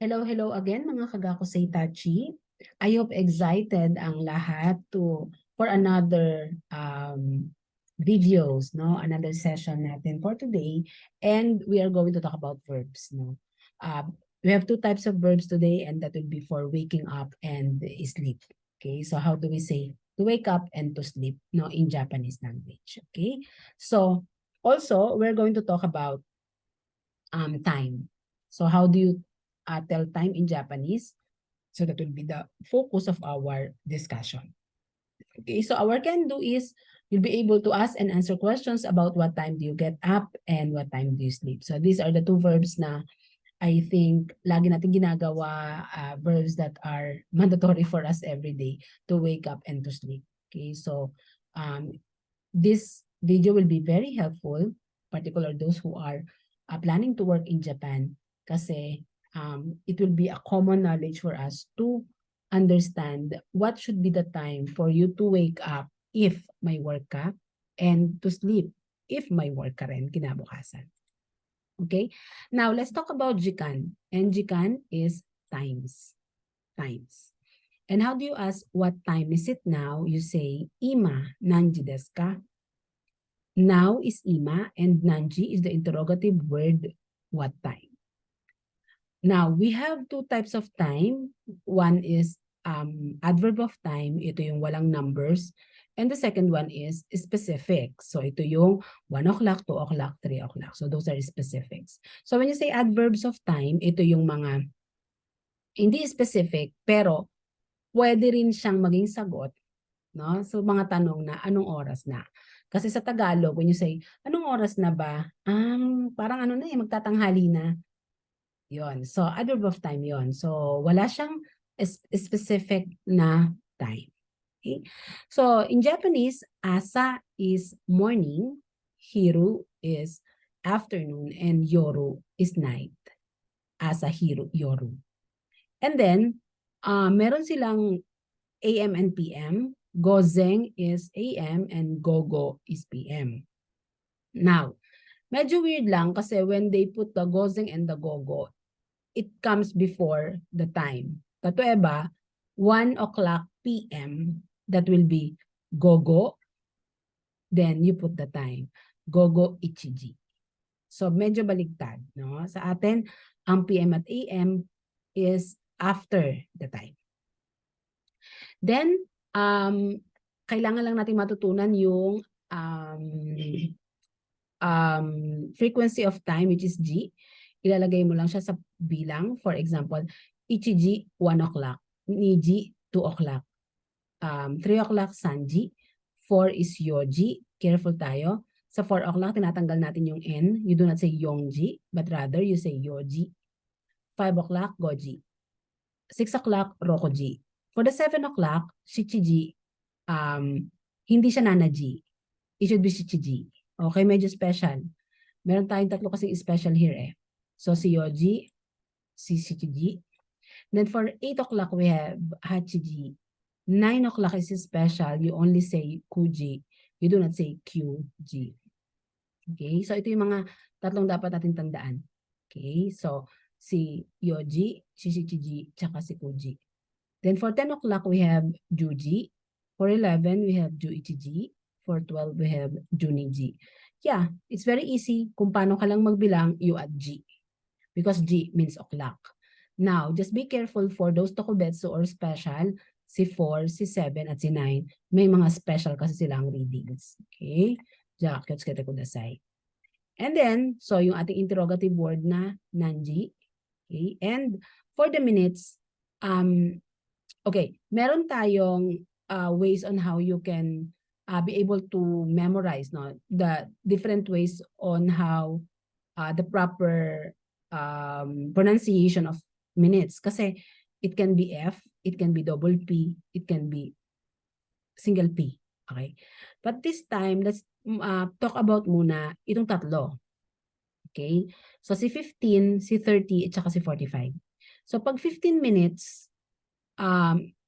Hello again mga kagako say Tachi. I hope excited ang lahat for another videos, no? Another session natin for today, and we are going to talk about verbs, no? We have two types of verbs today, and that will be for waking up and sleep. Okay, so how do we say to wake up and to sleep, no, in Japanese language? Okay, so also we're going to talk about time. So how do you tell time in Japanese? So that will be the focus of our discussion. Okay, so our can do is you'll be able to ask and answer questions about what time do you get up and what time do you sleep. So these are the two verbs na I think lagi natin ginagawa, verbs that are mandatory for us every day to wake up and to sleep. Okay, so um, this video will be very helpful, particularly those who are planning to work in Japan, kasi it will be a common knowledge for us to understand what should be the time for you to wake up if may work ka and to sleep if may work ka rin kinabukasan. Okay? Now, let's talk about jikan. And jikan is times. Times. And how do you ask what time is it now? You say, ima nanji desu ka? Now is ima and nanji is the interrogative word what time. Now, we have two types of time. One is adverb of time. Ito yung walang numbers. And the second one is specific. So ito yung 1 o'clock, 2 o'clock, 3 o'clock. So those are specifics. So when you say adverbs of time, ito yung mga hindi specific, pero pwede rin siyang maging sagot, no? So mga tanong na anong oras na? Kasi sa Tagalog, when you say, anong oras na ba? Parang ano na magtatanghali na. Yon. So, adverb of time yon. So, wala siyang specific na time. Okay? So, in Japanese, asa is morning, hiru is afternoon, and yoru is night. Asa, hiru, yoru. And then, meron silang AM and PM. Gozeng is AM and gogo is PM. Now, medyo weird lang kasi when they put the gozeng and the gogo, it comes before the time. Katueba, 1 o'clock PM, that will be gogo, then you put the time. Gogo ichiji. So medyo baligtad, no? Sa atin, ang PM at AM is after the time. Then, kailangan lang natin matutunan yung frequency of time, which is G. Ilalagay mo lang siya sa bilang. For example, ichiji, 1 o'clock. Niji, 2 o'clock. 3 o'clock, sanji. 4 is yoji. Careful tayo. Sa 4 o'clock, tinatanggal natin yung N. You do not say yongji, but rather you say yoji. 5 o'clock, goji. 6 o'clock, rokoji. For the 7 o'clock, shichiji, hindi siya nanaji. It should be shichiji. Okay, medyo special. Meron tayong tatlo kasing special here eh. So, si yoji, si shichiji. Then for 8 o'clock, we have hachiji. 9 o'clock is special. You only say kuji. You do not say QG. Okay, so ito yung mga tatlong dapat natin tandaan. Okay, so si yoji, si shichiji, tsaka si kuji. Then for 10 o'clock, we have juji. For 11, we have juichiji. For 12, we have juniji. Yeah, it's very easy. Kung paano ka lang magbilang, you add G. Because G means o'clock. Now, just be careful for those tokubetsu or special, si 4, si 7, at si 9. May mga special kasi silang readings. Okay? Jakyotsukete kudasai. And then, so yung ating interrogative word na nanji. Okay? And for the minutes, okay, meron tayong ways on how you can be able to memorize the different ways on how the proper pronunciation of minutes. Kasi it can be F, it can be double P, it can be single P. Okay? But this time, let's talk about muna itong tatlo. Okay? So si 15, si 30, at saka si 45. So pag 15 minutes,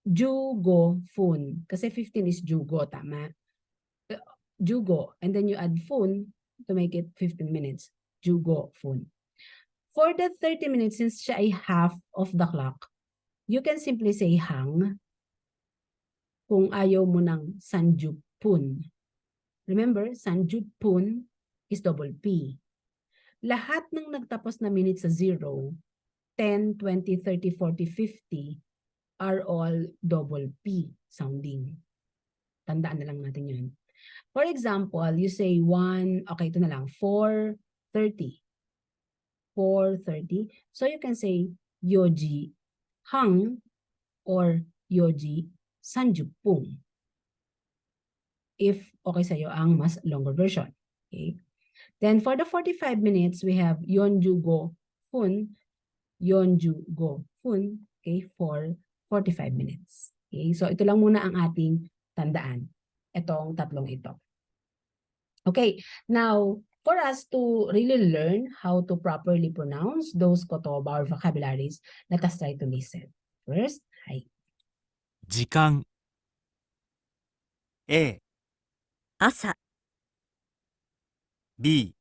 jugo fun. Kasi 15 is jugo, tama? Jugo. And then you add fun to make it 15 minutes. Jugo fun. For the 30 minutes, since siya ay half of the clock, you can simply say hang kung ayaw mo ng sanjupun. Remember, sanjupun is double P. Lahat ng nagtapos na minutes sa 0, 10, 20, 30, 40, 50 are all double P sounding. Tandaan na lang natin yun. For example, you say 1, okay, ito na lang, 4:30. 4:30. So you can say yoji hang or yoji sanjupung. If okay sa'yo ang mas longer version. Okay? Then for the 45 minutes, we have yonjugo fun, yonjugo fun, okay, for 45 minutes. Okay? So ito lang muna ang ating tandaan. Itong tatlong ito. Okay, now for us to really learn how to properly pronounce those kotoba or vocabularies, let us try to listen. First, hi. 時間 A 朝、 B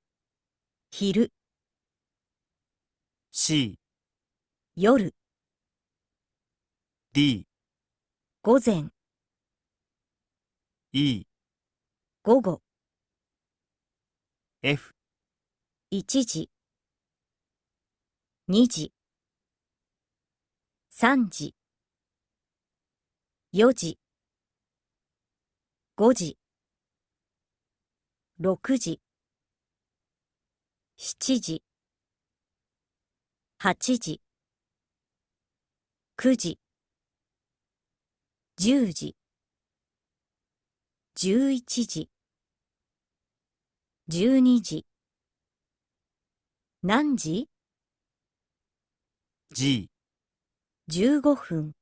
昼、 C 夜、 D 午前、 E 午後、 F 1時、2時、3時、4時、5時、6時、7時、8時、9時、10時、11時、12時、何時 G 15分、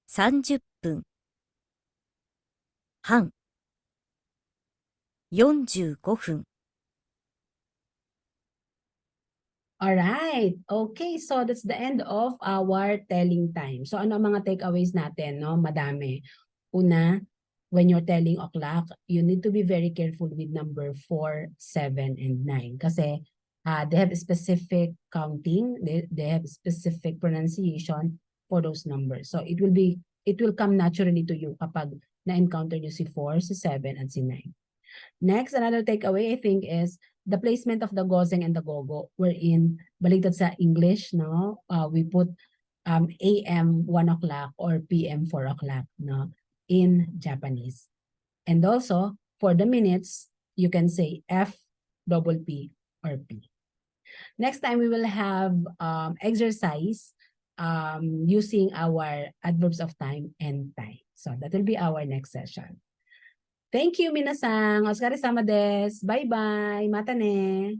30分、半、45分。Alright. Okay, so that's the end of our telling time. So ano ang mga takeaways natin, no? Madami. Una, when you're telling o'clock, you need to be very careful with number 4, 7, and 9. Kasi they have specific counting, they have specific pronunciation for those numbers. So it will come naturally to you kapag na-encounter nyo si 4, si 7, and si 9. Next, another takeaway I think is the placement of the gozeng and the gogo. Wherein, baliktad sa English, no? We put AM 1 o'clock or PM 4 o'clock, no? In Japanese. And also, for the minutes, you can say F, double P, or P. Next time, we will have exercise using our adverbs of time and time. So that will be our next session. Thank you, minasan. Otsukare-sama desu. Bye-bye. Mata ne.